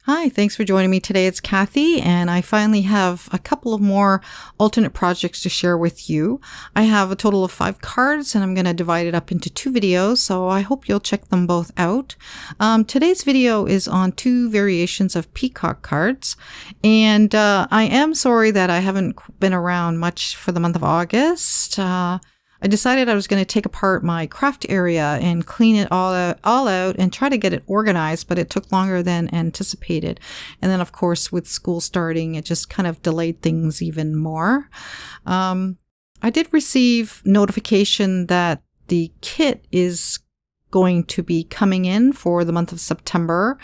Hi, thanks for joining me today. It's Kathie, and I finally have a couple of more alternate projects to share with you. I have a total of 5 cards, and I'm going to divide it up into 2 videos, so I hope you'll check them both out. Today's video is on 2 variations of Peacock cards, and I am sorry that I haven't been around much for the month of August. I decided I was going to take apart my craft area and clean it all out and try to get it organized, but it took longer than anticipated. And then, of course, with school starting, it just kind of delayed things even more. I did receive notification that the kit is going to be coming in for the month of September,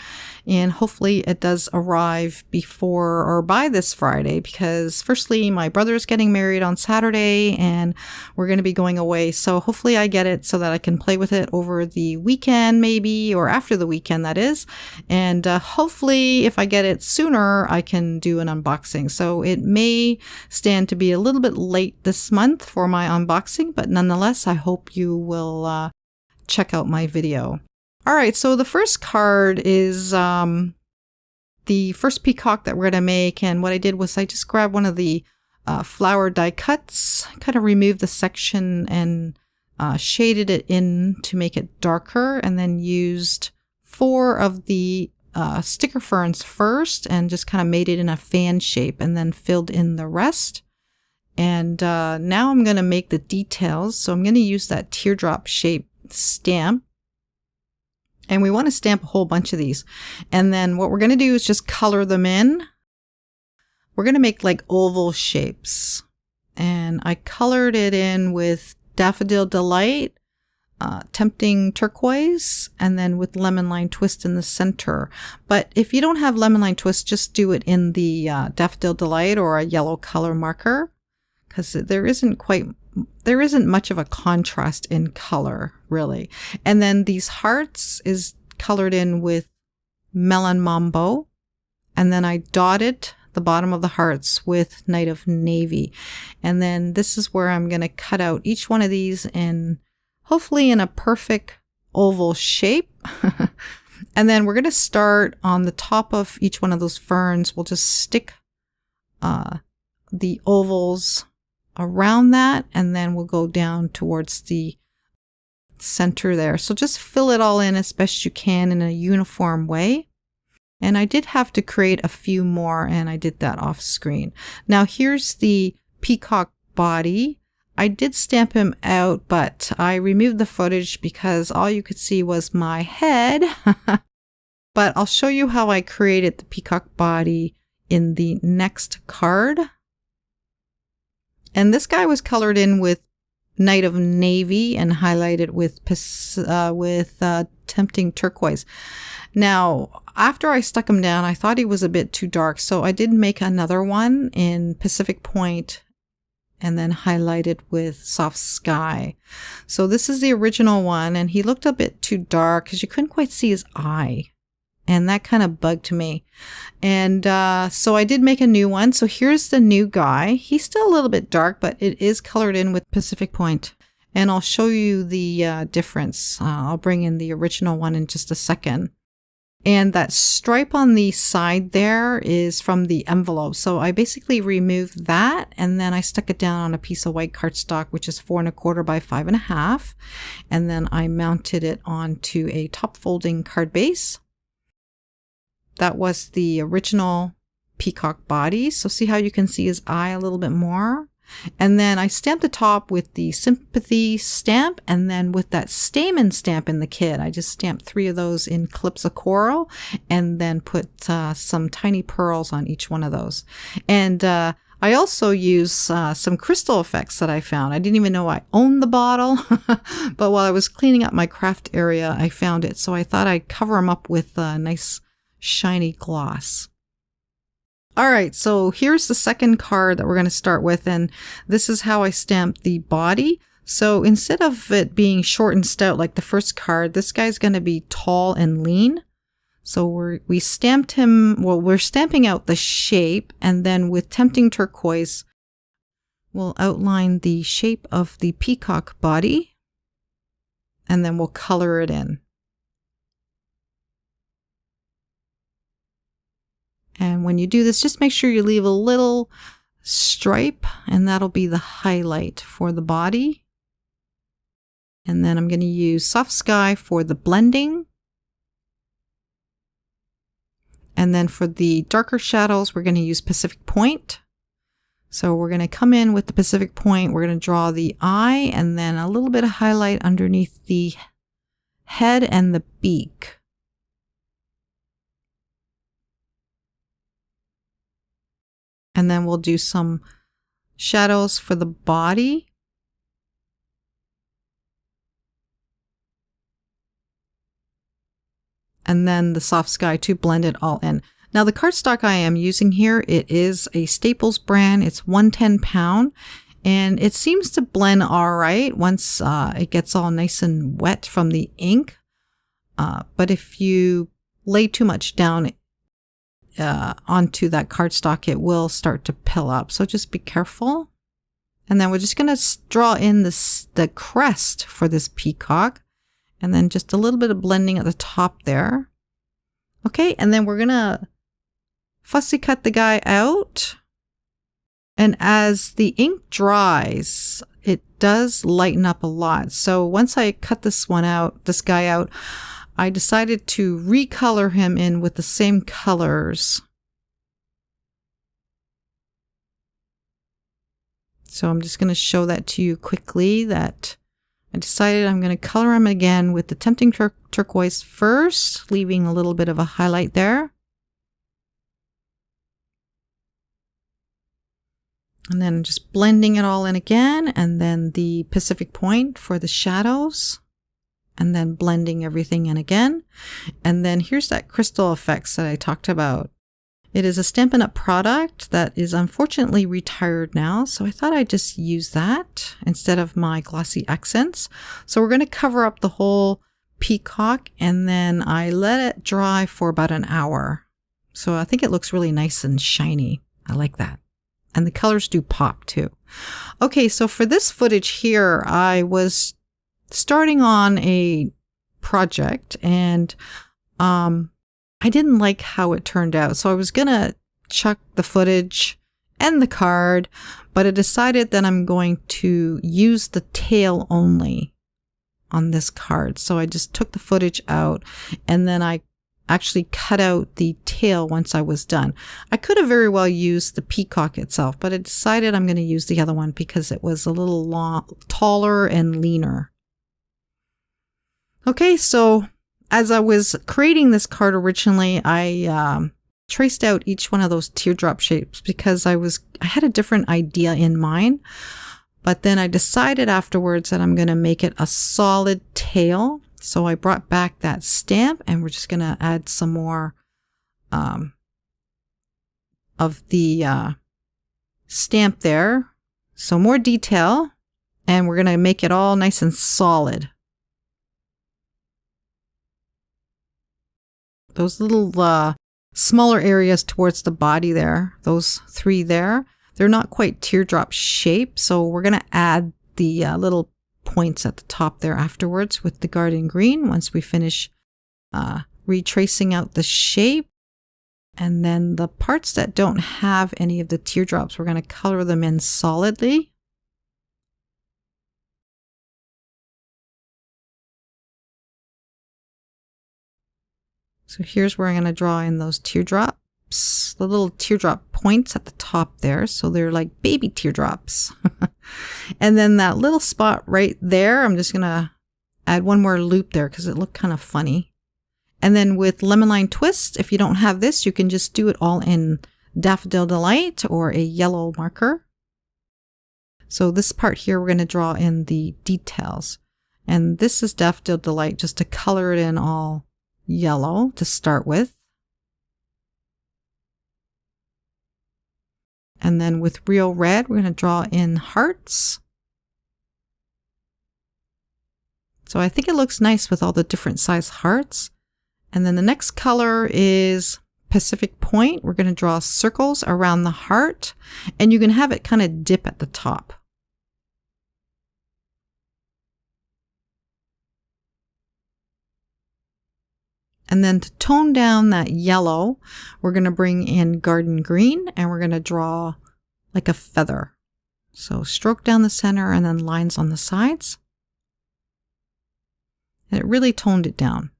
and hopefully it does arrive before or by this Friday, because firstly, my brother is getting married on Saturday and we're going to be going away, so hopefully I get it so that I can play with it over the weekend, maybe, or after the weekend, that is. And hopefully if I get it sooner, I can do an unboxing. So it may stand to be a little bit late this month for my unboxing, but nonetheless, I hope you will check out my video. All right, so the first card is the first peacock that we're going to make, and what I did was I just grabbed one of the flower die cuts, kind of removed the section and shaded it in to make it darker, and then used 4 of the sticker ferns first and just kind of made it in a fan shape and then filled in the rest. And now I'm going to make the details, so I'm going to use that teardrop shape stamp, and we want to stamp a whole bunch of these, and then what we're going to do is just color them in. We're going to make like oval shapes, and I colored it in with Daffodil Delight, Tempting Turquoise, and then with Lemon Lime Twist in the center. But if you don't have Lemon Lime Twist, just do it in the Daffodil Delight or a yellow color marker, because there isn't much of a contrast in color, really. And then these hearts is colored in with Melon Mambo. And then I dotted the bottom of the hearts with Night of Navy. And then this is where I'm going to cut out each one of these in, hopefully in a perfect oval shape. And then we're going to start on the top of each one of those ferns. We'll just stick the ovals around that, and then we'll go down towards the center there. So just fill it all in as best you can in a uniform way. And I did have to create a few more, and I did that off screen. Now here's the peacock body. I did stamp him out, but I removed the footage because all you could see was my head. But I'll show you how I created the peacock body in the next card. And this guy was colored in with Night of Navy and highlighted with Tempting Turquoise. Now, after I stuck him down, I thought he was a bit too dark, so I did make another one in Pacific Point and then highlighted with Soft Sky. So this is the original one, and he looked a bit too dark because you couldn't quite see his eye. And that kind of bugged me. And so I did make a new one. So here's the new guy. He's still a little bit dark, but it is colored in with Pacific Point. And I'll show you the difference. I'll bring in the original one in just a second. And that stripe on the side there is from the envelope. So I basically removed that, and then I stuck it down on a piece of white cardstock, which is 4 1/4 by 5 1/2. And then I mounted it onto a top folding card base. That was the original peacock body. So see how you can see his eye a little bit more? And then I stamped the top with the sympathy stamp, and then with that stamen stamp in the kit, I just stamped 3 of those in clips of coral, and then put some tiny pearls on each one of those. And I also use some crystal effects that I found. I didn't even know I owned the bottle, but while I was cleaning up my craft area, I found it. So I thought I'd cover them up with a nice shiny gloss. All right, so here's the second card that we're going to start with, and this is how I stamped the body. So instead of it being short and stout like the first card, this guy's going to be tall and lean. So we stamped him, well, we're stamping out the shape, and then with Tempting Turquoise, we'll outline the shape of the peacock body, and then we'll color it in. when you do this, just make sure you leave a little stripe, and that'll be the highlight for the body. And then I'm going to use Soft Sky for the blending. And then for the darker shadows, we're going to use Pacific Point. So we're going to come in with the Pacific Point. We're going to draw the eye and then a little bit of highlight underneath the head and the beak. And then we'll do some shadows for the body. And then the Soft Sky to blend it all in. Now the cardstock I am using here, it is a Staples brand. It's 110 pound, and it seems to blend all right once it gets all nice and wet from the ink. But if you lay too much down onto that cardstock, it will start to pill up. So just be careful. And then we're just going to draw in the crest for this peacock. And then just a little bit of blending at the top there. Okay, and then we're going to fussy cut the guy out. And as the ink dries, it does lighten up a lot. So once I cut this guy out, I decided to recolor him in with the same colors. So I'm just going to show that to you quickly, that I decided I'm going to color him again with the Tempting Turquoise first, leaving a little bit of a highlight there. And then just blending it all in again, and then the Pacific Point for the shadows, and then blending everything in again. And then here's that crystal effects that I talked about. It is a Stampin' Up! Product that is unfortunately retired now, so I thought I'd just use that instead of my glossy accents. So we're going to cover up the whole peacock, and then I let it dry for about an hour. So I think it looks really nice and shiny. I like that. And the colors do pop too. Okay, so for this footage here, I was starting on a project, and I didn't like how it turned out. So I was going to chuck the footage and the card, but I decided that I'm going to use the tail only on this card. So I just took the footage out, and then I actually cut out the tail once I was done. I could have very well used the peacock itself, but I decided I'm going to use the other one because it was a little taller and leaner. Okay, so as I was creating this card originally, I traced out each one of those teardrop shapes because I had a different idea in mind. But then I decided afterwards that I'm going to make it a solid tail. So I brought back that stamp, and we're just going to add some more of the stamp there. So more detail, and we're going to make it all nice and solid. Those little smaller areas towards the body there, those three there, they're not quite teardrop shape. So we're going to add the little points at the top there afterwards with the garden green once we finish retracing out the shape. And then the parts that don't have any of the teardrops, we're going to color them in solidly. So here's where I'm going to draw in those teardrops, the little teardrop points at the top there. So they're like baby teardrops. And then that little spot right there, I'm just going to add one more loop there because it looked kind of funny. And then with Lemon Line Twist, if you don't have this, you can just do it all in Daffodil Delight or a yellow marker. So this part here, we're going to draw in the details. And this is Daffodil Delight just to color it in all yellow to start with. And then with Real Red, we're going to draw in hearts. So I think it looks nice with all the different size hearts. And then the next color is Pacific Point. We're going to draw circles around the heart, and you can have it kind of dip at the top. And then to tone down that yellow, we're going to bring in garden green and we're going to draw like a feather. So stroke down the center and then lines on the sides. And it really toned it down.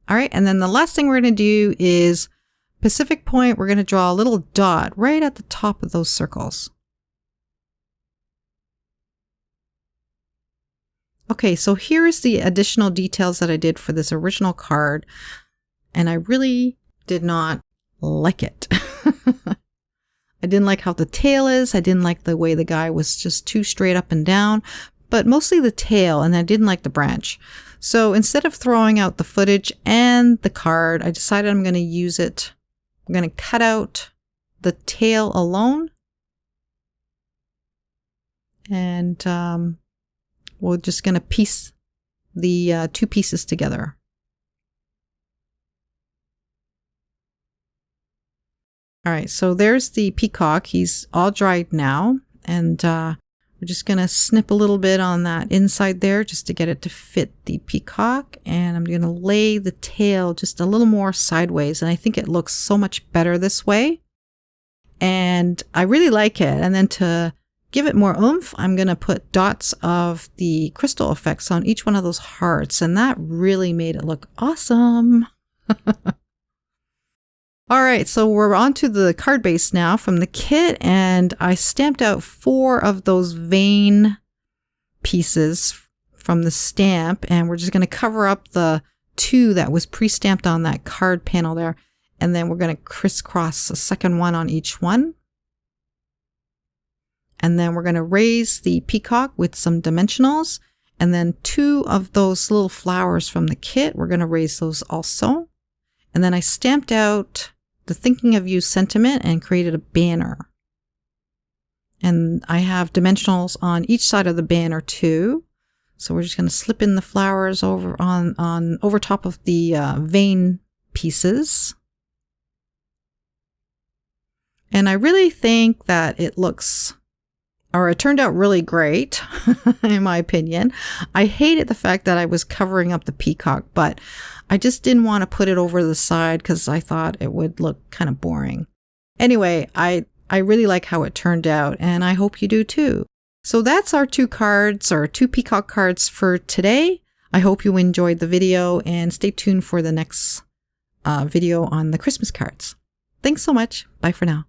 All right, and then the last thing we're going to do is Pacific Point. We're going to draw a little dot right at the top of those circles. Okay, so here's the additional details that I did for this original card, and I really did not like it. I didn't like how the tail is. I didn't like the way the guy was just too straight up and down, but mostly the tail, and I didn't like the branch. So instead of throwing out the footage and the card, I decided I'm going to use it. I'm going to cut out the tail alone, and we're just going to piece the two pieces together. All right, so there's the peacock. He's all dried now, and we're just going to snip a little bit on that inside there just to get it to fit the peacock, and I'm going to lay the tail just a little more sideways, and I think it looks so much better this way, and I really like it. And then to give it more oomph, I'm going to put dots of the crystal effects on each one of those hearts, and that really made it look awesome. All right, so we're on to the card base now from the kit, and I stamped out 4 of those vein pieces from the stamp, and we're just going to cover up the 2 that was pre-stamped on that card panel there, and then we're going to crisscross a second one on each one. And then we're going to raise the peacock with some dimensionals. And then 2 of those little flowers from the kit, we're going to raise those also. And then I stamped out the Thinking of You sentiment and created a banner. And I have dimensionals on each side of the banner too. So we're just going to slip in the flowers over over top of the vein pieces. And I really think that it turned out really great, in my opinion. I hated the fact that I was covering up the peacock, but I just didn't want to put it over the side because I thought it would look kind of boring. Anyway, I really like how it turned out, and I hope you do too. So that's our 2 cards, or 2 peacock cards for today. I hope you enjoyed the video, and stay tuned for the next video on the Christmas cards. Thanks so much. Bye for now.